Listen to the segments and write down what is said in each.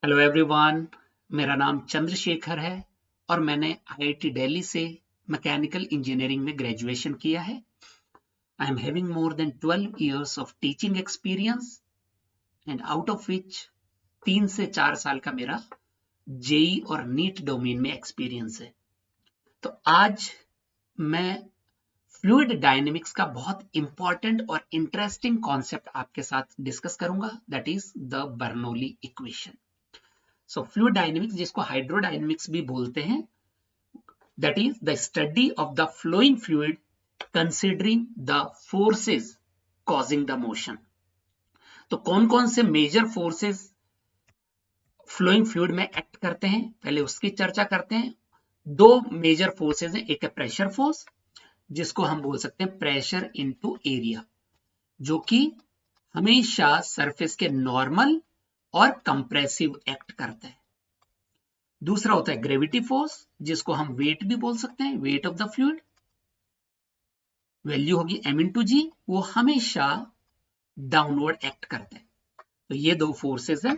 Hello everyone. मेरा नाम चंद्रशेखर है और मैंने आईआईटी दिल्ली से मैकेनिकल इंजीनियरिंग में ग्रेजुएशन किया है। I am having more than 12 years of teaching experience and out of which 3 से 4 साल का मेरा जेई और नीट डोमेन में एक्सपीरियंस है। तो आज मैं फ्लूइड डायनेमिक्स का बहुत इंपॉर्टेंट और इंटरेस्टिंग कॉन्सेप्ट आपके साथ डिस्कस करूंगा, that is the Bernoulli equation. So fluid dynamics, जिसको हाइड्रोडायनेमिक्स भी बोलते हैं, that is the study of the flowing fluid considering the forces causing the motion। तो कौन कौन से मेजर फोर्सेस फ्लोइंग फ्लूइड में एक्ट करते हैं, पहले उसकी चर्चा करते हैं। दो मेजर फोर्सेस हैं, एक है प्रेशर फोर्स, जिसको हम बोल सकते हैं प्रेशर इनटू एरिया, जो कि हमेशा सरफेस के नॉर्मल और कंप्रेसिव एक्ट करता है। दूसरा होता है ग्रेविटी फोर्स, जिसको हम वेट भी बोल सकते हैं, weight of the fluid, value होगी m/g, वो हमेशा डाउनवर्ड एक्ट करते हैं। तो ये दो फोर्सेस हैं।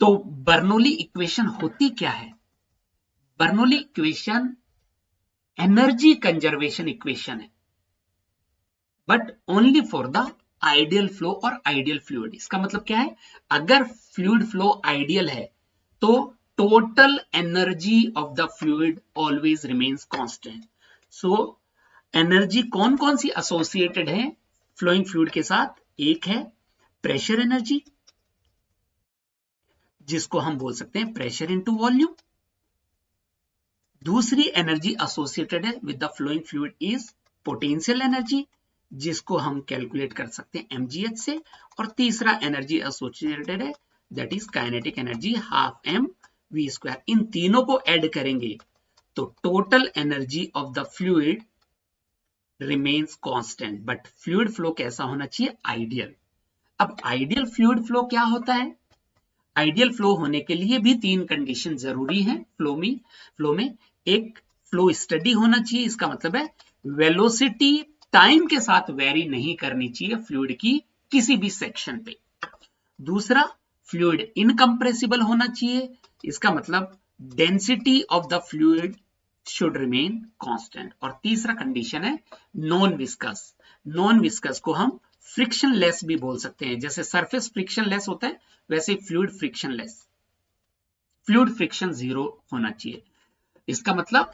तो बर्नौली इक्वेशन होती क्या है? Bernoulli equation energy conservation equation है, but only for the ideal flow और आइडियल फ्लूइड। इसका मतलब क्या है? अगर फ्लूइड फ्लो आइडियल है तो total energy of the fluid always remains constant. So energy कौन कौन सी एसोसिएटेड है फ्लोइंग फ्लूइड के साथ? एक है प्रेशर एनर्जी, जिसको हम बोल सकते हैं प्रेशर इनटू वॉल्यूम। दूसरी एनर्जी एसोसिएटेड है with the flowing fluid is potential energy, जिसको हम कैलकुलेट कर सकते हैं mgh से। और तीसरा एनर्जी एसोसिएटेड है, that is kinetic energy, half mv²। इन तीनों को ऐड करेंगे तो total energy of the fluid remains constant. But fluid flow कैसा होना चाहिए? आइडियल। अब आइडियल फ्लूइड फ्लो क्या होता है? आइडियल फ्लो होने के लिए भी तीन कंडीशन जरूरी है फ्लो में एक फ्लो स्टडी होना चाहिए, इसका मतलब है वेलोसिटी टाइम के साथ वेरी नहीं करनी चाहिए फ्लूइड की किसी भी सेक्शन पे। दूसरा, फ्लूइड इनकंप्रेसिबल होना चाहिए, इसका मतलब density of the fluid should remain constant. और तीसरा कंडीशन है नॉन विस्कस। नॉन विस्कस को हम फ्रिक्शनलेस भी बोल सकते हैं, जैसे सरफेस फ्रिक्शनलेस होता है वैसे फ्लूइड फ्रिक्शनलेस। फ्लूइड फ्रिक्शन 0 होना चाहिए, इसका मतलब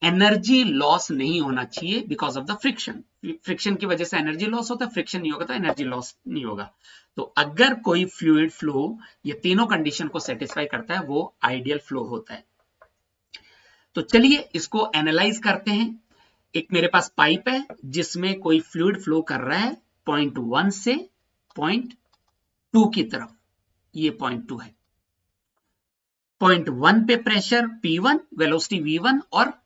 एनर्जी लॉस नहीं होना चाहिए because of the friction. Friction की वजह से एनर्जी लॉस होता है, फ्रिक्शन नहीं होगा तो एनर्जी लॉस नहीं होगा। तो अगर कोई फ्लूइड फ्लो ये तीनों कंडीशन को सेटिस्फाई करता है, वो आइडियल फ्लो होता है। तो चलिए इसको एनालाइज करते हैं। एक मेरे पास पाइप है जिसमें कोई फ्लूइड फ्लो कर रहा है पॉइंट 1 से पॉइंट 2 की तरफ। ये पॉइंट 2 है। पॉइंट 1 पे प्रेशर P1, वेलोसिटी V1 और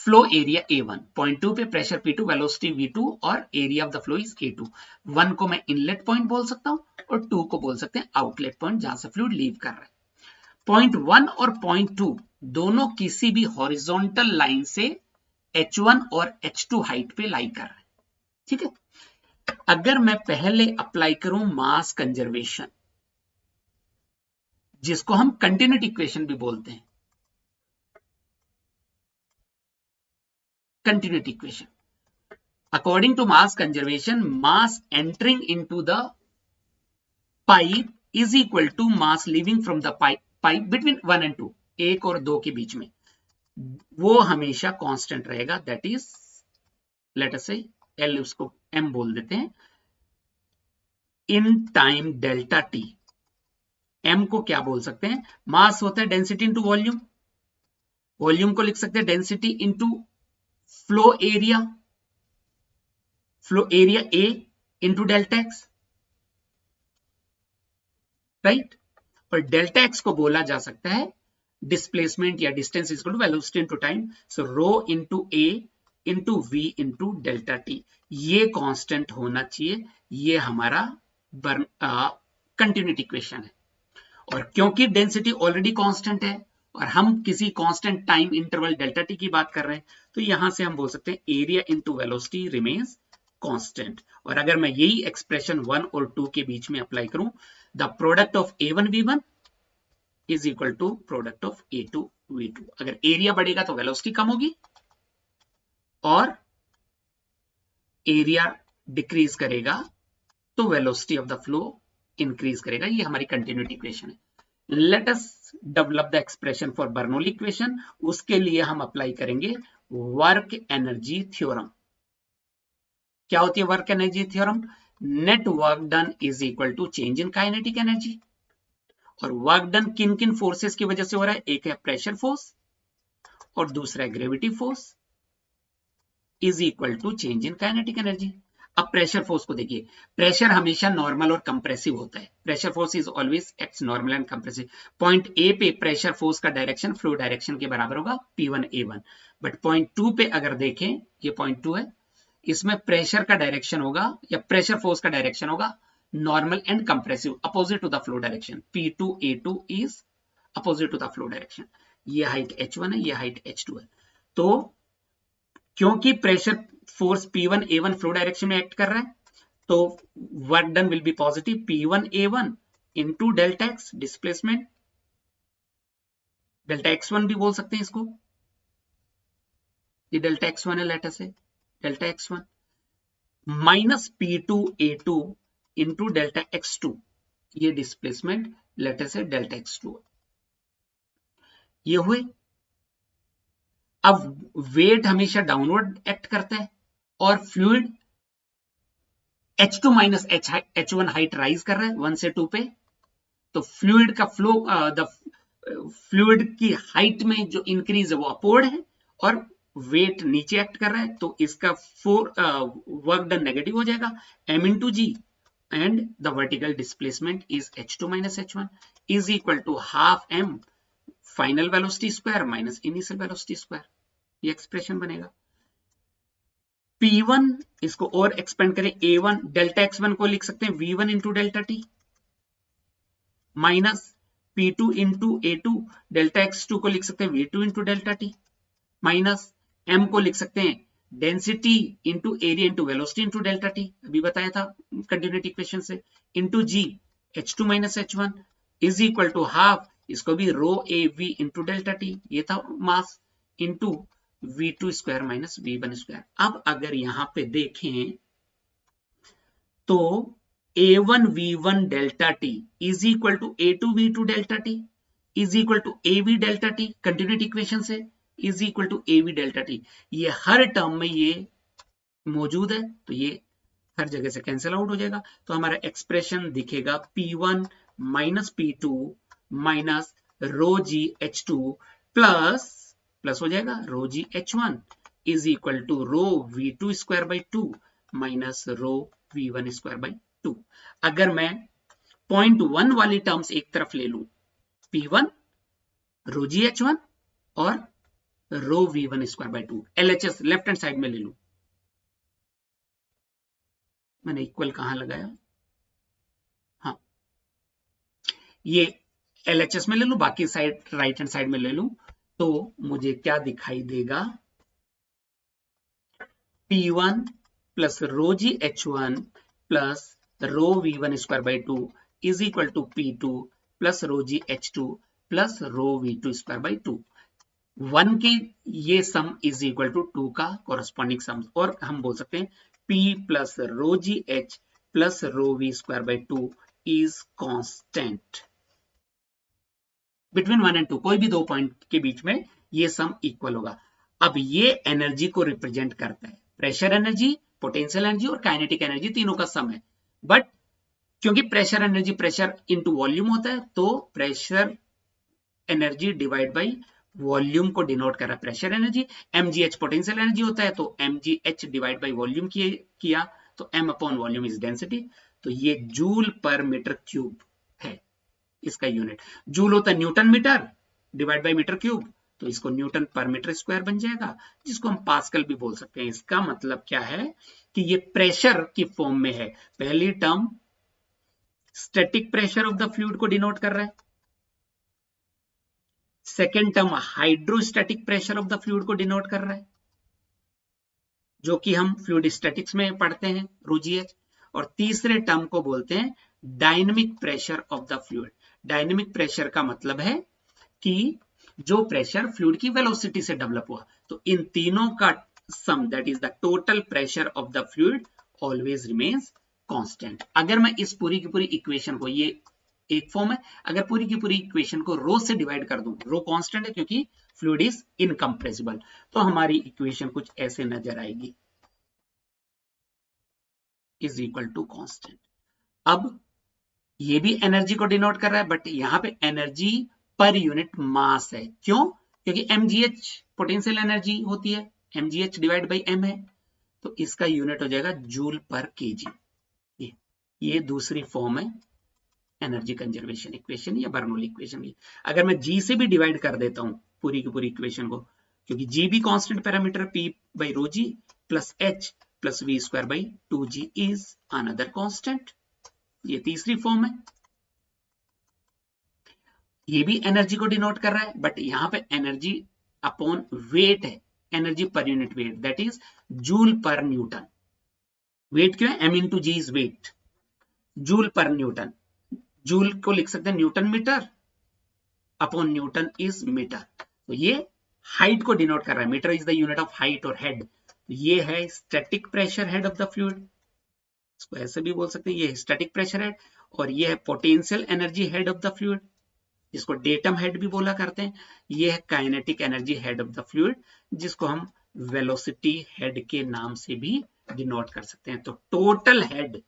फ्लो एरिया A1। पॉइंट 2 पे प्रेशर P2, वेलोसिटी V2 और area of the flow is A2। 1 को मैं इनलेट पॉइंट बोल सकता हूं और 2 को बोल सकते हैं आउटलेट पॉइंट, जहां से फ्लूइड लीव कर रहा है। पॉइंट 1 और पॉइंट 2 दोनों किसी भी हॉरिजॉन्टल लाइन से H1 और H2 हाइट पे लाई कर रहे हैं, ठीक है। अगर मैं पहले अप्लाई करूं मास कंजर्वेशन, जिसको हम कंटिन्यूटी इक्वेशन भी बोलते हैं, continuity equation, according to mass conservation, mass entering into the pipe is equal to mass leaving from the pipe between 1 and 2, 1 और 2 के बीच में, वो हमेशा कांस्टेंट रहेगा। दैट इज लेट अस से L, उसको M बोल देते हैं, in time delta T। M को क्या बोल सकते हैं? मास होता है डेंसिटी इंटू वॉल्यूम। वॉल्यूम को लिख सकते हैं density into flow area, flow area A into delta x, right. और डेल्टा एक्स को बोला जा सकता है डिस्प्लेसमेंट या distance equal to velocity into time. So rho into A into V into delta T, ये कांस्टेंट होना चाहिए। ये हमारा कंटिन्यूटी इक्वेशन है। और क्योंकि डेंसिटी ऑलरेडी कांस्टेंट है और हम किसी constant time interval delta T की बात कर रहे हैं, तो यहां से हम बोल सकते हैं area into velocity remains constant. और अगर मैं यही एक्सप्रेशन 1 और 2 के बीच में अप्लाई करूं, the product of A1 V1 is equal to product of A2 V2। अगर एरिया बढ़ेगा तो वेलोसिटी कम होगी और एरिया डिक्रीज करेगा तो velocity of the flow increase करेगा। ये हमारी कंटिन्यूटी इक्वेशन है। Let us develop the expression for Bernoulli equation. उसके लिए हम अप्लाई करेंगे वर्क एनर्जी थ्योरम। क्या होती है work energy theorem? Net work done is equal to change in kinetic energy. और वर्क डन किन किन फोर्सेस की वजह से हो रहा है? एक है प्रेशर फोर्स और दूसरा है gravity force is equal to change in kinetic energy. अब प्रेशर फोर्स को देखिए, प्रेशर हमेशा नॉर्मल और कंप्रेसिव होता है। Pressure force is always x normal and compressive. Point A पे प्रेशर फोर्स का डायरेक्शन फ्लो डायरेक्शन के बराबर होगा P1A1। बट पॉइंट 2 पे अगर देखें, ये पॉइंट 2 है, इसमें प्रेशर का डायरेक्शन होगा या प्रेशर फोर्स का डायरेक्शन होगा normal and compressive, opposite to the flow direction. P2A2 is opposite to the flow direction. ये हाइट H1 है, ये हाइट H2 है। तो क्योंकि pressure force P1A1 flow direction में एक्ट कर रहा है, तो work done will be positive P1A1 into delta x displacement, delta x1 भी बोल सकते हैं इसको, ये डेल्टा x1 है, लेटर से delta x1 minus P2A2 into delta x2, ये डिस्प्लेसमेंट लेटर से डेल्टा x2। ये हुए। अब वेट हमेशा डाउनवर्ड एक्ट करता है और fluid H2 minus H1 height rise कर रहा है 1 से 2 पे, तो फ्लूइड का फ्लो द फ्लूइड की हाइट में जो इंक्रीज है वो अपवर्ड है और वेट नीचे एक्ट कर रहा है, तो इसका वर्क डन नेगेटिव हो जाएगा m into g and the vertical displacement is H2 minus H1 is equal to half m final velocity square minus initial velocity square. ये एक्सप्रेशन बनेगा। P1 इसको और एक्सपेंड करें, A1 डेल्टा x1 को लिख सकते हैं V1 into delta T minus P2 into A2 delta x2 को लिख सकते हैं V2 into delta T minus M को लिख सकते हैं density into area into velocity into delta T, अभी बताया था कंटिन्यूटी इक्वेशन से, into G H2 minus H1 is equal to half, इसको भी rho A V into delta T, ये था mass, into V2 square minus V1 square. अब अगर यहां पे देखें तो A1 V1 delta T is equal to A2 V2 delta T is equal to AV delta T, continuity equation से is equal to AV delta T. ये हर term में ये मौजूद है, तो ये हर जगह से कैंसिल आउट हो जाएगा। तो हमारा एक्सप्रेशन दिखेगा P1 minus P2 minus rho जी H2 प्लस हो जाएगा rho ji H1 is equal to rho V2 square by 2 minus rho V1 square by 2। अगर मैं पॉइंट 1 वाली टर्म्स एक तरफ ले लूं, P1 रो जी H1 और रो V1 square by 2, LHS left hand side में ले लूं, मैंने इक्वल कहां लगाया, हाँ ये LHS में ले लूं, बाकी साइड राइट हैंड साइड में ले लूं, तो मुझे क्या दिखाई देगा, P1 plus rho ji H1 plus rho V1 square by 2 is equal to P2 plus rho ji H2 plus rho V2 square by 2। 1 के ये सम इज इक्वल टू 2 का कोरस्पॉन्डिंग सम, और हम बोल सकते हैं P plus rho g H plus rho V square by 2 is constant between 1 and 2, कोई भी दो पॉइंट के बीच में ये सम इक्वल होगा। अब ये एनर्जी को रिप्रेजेंट करता है, प्रेशर एनर्जी, पोटेंशियल एनर्जी और काइनेटिक एनर्जी तीनों का सम है। बट क्योंकि pressure energy pressure into volume होता है, तो pressure energy divide by volume को डिनोट कर रहा है pressure energy. mgh potential energy होता है, तो mgh डिवाइड बाय वॉल्यूम किया तो m upon volume is density, तो ये जूल पर मीटर क्यूब है इसका यूनिट। जूल होता है newton metre divide by metre cube, तो इसको न्यूटन पर मीटर स्क्वायर बन जाएगा, जिसको हम पास्कल भी बोल सकते हैं। इसका मतलब क्या है कि ये प्रेशर की फॉर्म में है। पहली term static pressure of the fluid को डिनोट कर रहा है, second term hydrostatic pressure of the fluid को डिनोट कर रहा है, जो कि हम फ्लूइड स्टैटिक्स में पढ़ते हैं, रो जी एच। और तीसरे टर्म को बोलते हैं dynamic pressure of the fluid. Dynamic pressure का मतलब है कि जो प्रेशर फ्लूइड की वेलोसिटी से डेवलप हुआ। तो इन तीनों का sum, that is the total pressure of the fluid, always remains constant. अगर मैं इस पूरी की पूरी इक्वेशन को, ये एक फॉर्म है, अगर पूरी की पूरी इक्वेशन को रो से डिवाइड कर दूं, रो कांस्टेंट है क्योंकि फ्लूइड इज इनकंप्रेसिबल, तो हमारी इक्वेशन कुछ ऐसे नजर आएगी, इज इक्वल टू कांस्टेंट। अब ये भी एनर्जी को डिनोट कर रहा है, बट यहां पे एनर्जी पर यूनिट मास है। क्यों? क्योंकि mgh पोटेंशियल एनर्जी होती है, mgh डिवाइड बाई m है, तो इसका यूनिट हो जाएगा जूल पर केजी। ये दूसरी फॉर्म है एनर्जी कंजर्वेशन इक्वेशन या बर्नौली इक्वेशन की। अगर मैं g से भी डिवाइड कर देता हूं पूरी की पूरी इक्वेशन को, क्योंकि g भी constant parameter p by rho g plus h plus v square by 2g is another constant. ये तीसरी फॉर्म है। ये भी एनर्जी को डिनोट कर रहा है, बट यहां पे एनर्जी अपॉन वेट है, energy per unit weight, that is joule per newton. Weight क्यों है? m into g is weight, joule per newton. Joule को लिख सकते हैं newton metre, upon newton is metre. तो ये हाइट को डिनोट कर रहा है, metre is the unit of height और हेड। तो ये है static pressure head of the fluid, इसको ऐसे भी बोल सकते हैं, ये स्टैटिक प्रेशर हेड। और ये है potential energy head of the fluid, जिसको डेटम हेड भी बोला करते हैं। ये है kinetic energy head of the fluid, जिसको हम वेलोसिटी हेड के नाम से भी डिनोट कर सकते हैं। तो total head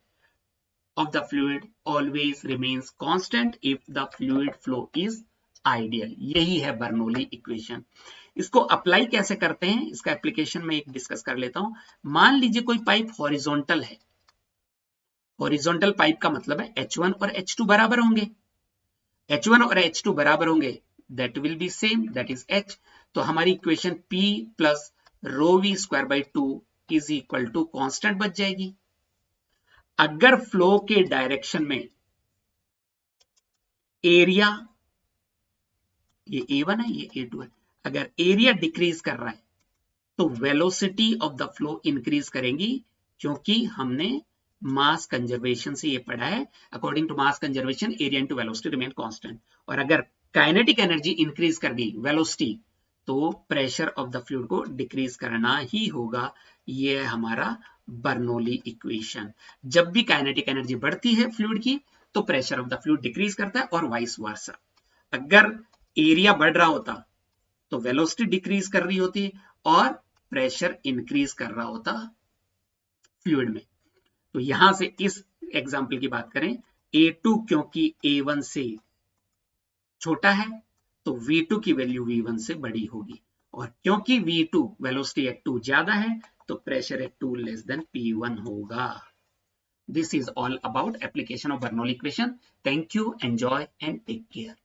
of the fluid always remains constant if the fluid flow is ideal। यही है बर्नौली इक्वेशन। इसको अप्लाई कैसे करते हैं, इसका एप्लीकेशन में एक डिस्कस कर लेता हूं। मान लीजिए कोई पाइप हॉरिजॉन्टल है, हॉरिजॉन्टल पाइप का मतलब है H1 और H2 बराबर होंगे, H1 और H2 बराबर होंगे, that will be same, that is H। तो हमारी equation P plus rho v square by 2 is equal to constant बच जाएगी। अगर फ्लो के डायरेक्शन में एरिया, ये A1 है, ये A2 है, अगर एरिया डिक्रीज कर रहा है तो velocity of the flow increase करेंगी, क्योंकि हमने मास कंजर्वेशन से ये पढ़ा है, according to mass conservation area into velocity remain constant. और अगर काइनेटिक एनर्जी इंक्रीज कर गई वेलोसिटी, तो प्रेशर ऑफ द फ्लूइड को डिक्रीज करना ही होगा। ये है हमारा बर्नौली इक्वेशन। जब भी काइनेटिक एनर्जी बढ़ती है फ्लूइड की, तो pressure of the fluid decrease करता है और वाइस वर्सा। अगर एरिया बढ़ रहा होता तो वेलोसिटी डिक्रीज कर रही होती और प्रेशर इंक्रीज कर रहा होता फ्लूइड में। तो यहां से इस एग्जांपल की बात करें, A2 क्योंकि A1 से छोटा है तो V2 की वैल्यू V1 से बड़ी होगी, और क्योंकि V2 वेलोसिटी एट 2 ज्यादा है तो pressure at 2 less than P1 होगा। This is all about application of Bernoulli equation. Thank you, enjoy and take care.